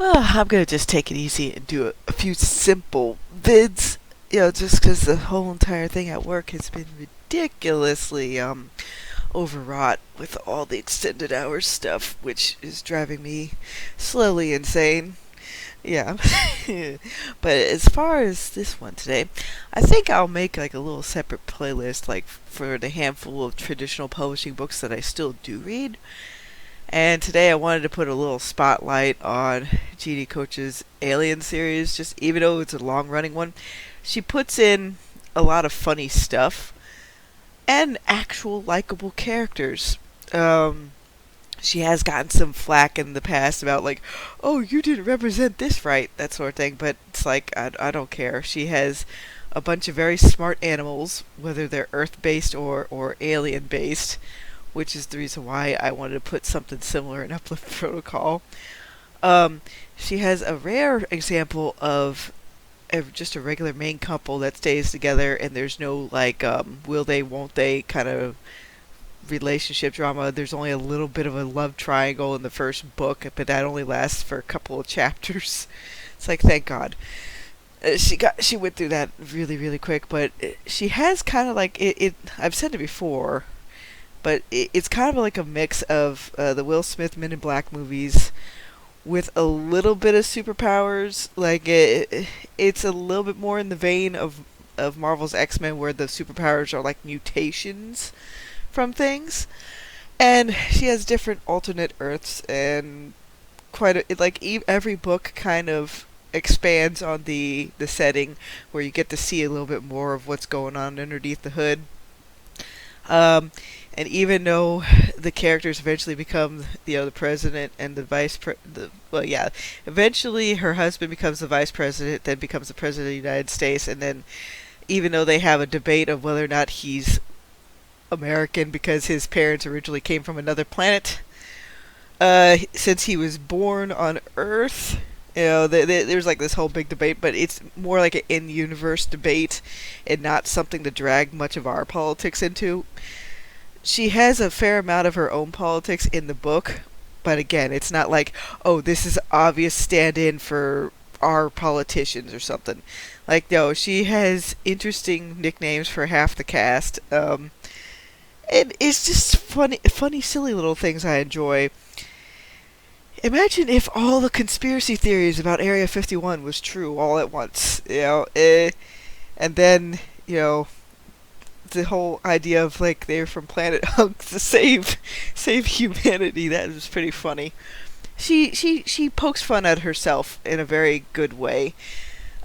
Well, I'm gonna just take it easy and do a few simple vids. Just because the whole entire thing at work has been ridiculously overwrought with all the extended hours stuff, which is driving me slowly insane. Yeah. But as far as this one today, I think I'll make like a little separate playlist, like for the handful of traditional publishing books that I still do read. And today I wanted to put a little spotlight on Gini Koch's Alien series, just even though it's a long running one. She puts in a lot of funny stuff and actual likable characters. Um, she has gotten some flack in the past about, like, oh, you didn't represent this right, that sort of thing, but it's like, I don't care. She has a bunch of very smart animals, whether they're Earth based or alien based, which is the reason why I wanted to put something similar in Uplift Protocol. Um, she has a rare example of just a regular main couple that stays together, and there's no like will they, won't they kind of relationship drama. There's only a little bit of a love triangle in the first book, but that only lasts for a couple of chapters. It's like, thank God. She went through that really quick, but she has kind of like it. I've said it before, but it's kind of like a mix of the Will Smith Men in Black movies with a little bit of superpowers. Like it's a little bit more in the vein of Marvel's X-Men, where the superpowers are like mutations from things, and she has different alternate Earths, and every book kind of expands on the setting, where you get to see a little bit more of what's going on underneath the hood. Um, and even though the characters eventually become, the president and the well, yeah, eventually her husband becomes the vice president, then becomes the president of the United States, and then even though they have a debate of whether or not he's American because his parents originally came from another planet, since he was born on Earth, there's like this whole big debate, but it's more like an in-universe debate and not something to drag much of our politics into. She has a fair amount of her own politics in the book, but again, it's not like, oh, this is obvious stand-in for our politicians or something. Like, no, she has interesting nicknames for half the cast. And it's just funny, silly little things I enjoy. Imagine if all the conspiracy theories about Area 51 was true all at once, and then, the whole idea of like they're from Planet Hunk to save humanity. That was pretty funny. She pokes fun at herself in a very good way.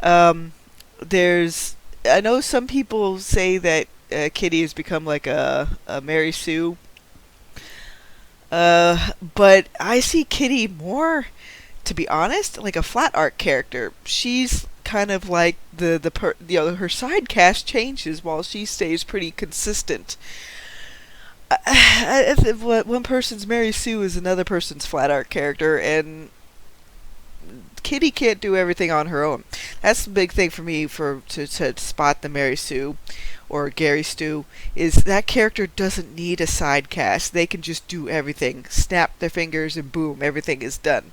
Um, there's I know some people say that Kitty has become like a Mary Sue, but I see Kitty more, to be honest, like a flat art character. She's kind of like her side cast changes while she stays pretty consistent. One person's Mary Sue is another person's flat art character, and Kitty can't do everything on her own. That's the big thing for me to spot the Mary Sue or Gary Stu, is that character doesn't need a side cast. They can just do everything. Snap their fingers and boom, everything is done.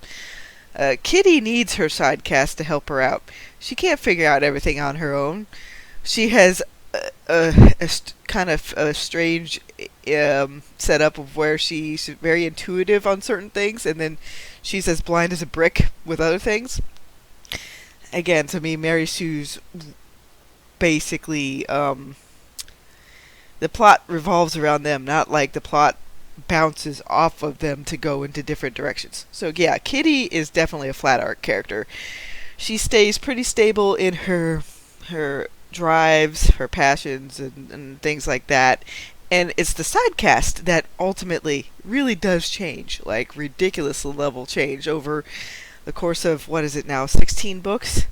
Kitty needs her side cast to help her out. She can't figure out everything on her own. She has kind of a strange setup of where she's very intuitive on certain things, and then she's as blind as a brick with other things. Again, to me, Mary Sue's basically the plot revolves around them, not like the plot bounces off of them to go into different directions. So yeah, Kitty is definitely a flat art character. She stays pretty stable in her drives, her passions, and things like that. And it's the side cast that ultimately really does change, like ridiculous level change over the course of, what is it now, 16 books?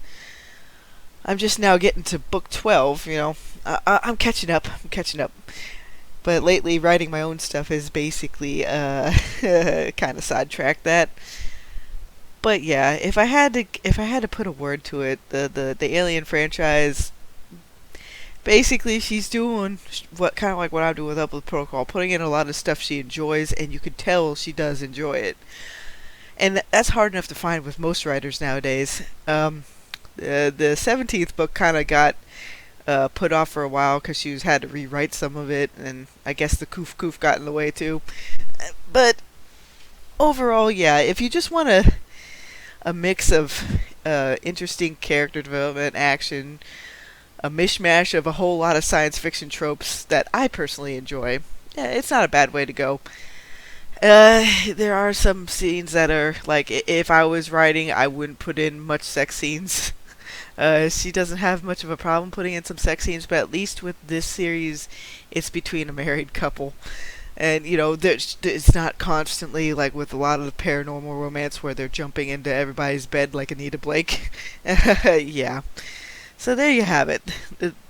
I'm just now getting to book 12, I'm catching up. But lately, writing my own stuff has basically kind of sidetracked that. But yeah, if I had to put a word to it, the Alien franchise, basically she's doing what kind of like what I'm doing with Uplift Protocol, putting in a lot of stuff she enjoys, and you can tell she does enjoy it. And that's hard enough to find with most writers nowadays. The 17th book kind of got put off for a while because she had to rewrite some of it, and I guess the koof koof got in the way too. But overall, yeah, if you just want a mix of interesting character development, action, a mishmash of a whole lot of science fiction tropes that I personally enjoy, yeah, it's not a bad way to go. There are some scenes that are like, if I was writing, I wouldn't put in much sex scenes. She doesn't have much of a problem putting in some sex scenes, but at least with this series, it's between a married couple. And, it's not constantly like with a lot of the paranormal romance where they're jumping into everybody's bed like Anita Blake. Yeah. So there you have it.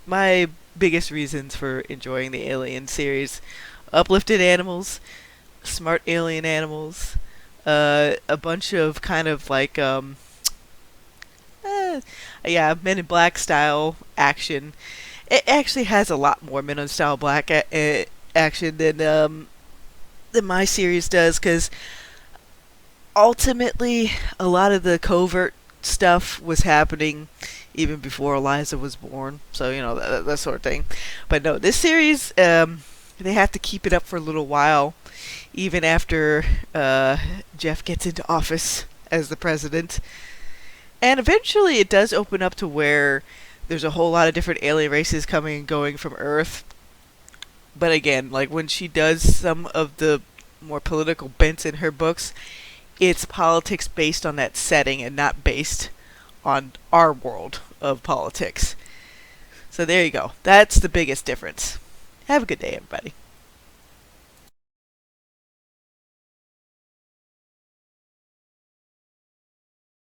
My biggest reasons for enjoying the Alien series: uplifted animals, smart alien animals, a bunch of kind of like yeah, Men in Black style action. It actually has a lot more Men in style black action than my series does, because ultimately a lot of the covert stuff was happening even before Eliza was born. So that sort of thing. But no, this series, they have to keep it up for a little while, even after Jeff gets into office as the president. And eventually it does open up to where there's a whole lot of different alien races coming and going from Earth. But again, like when she does some of the more political bents in her books, it's politics based on that setting and not based on our world of politics. So there you go. That's the biggest difference. Have a good day, everybody.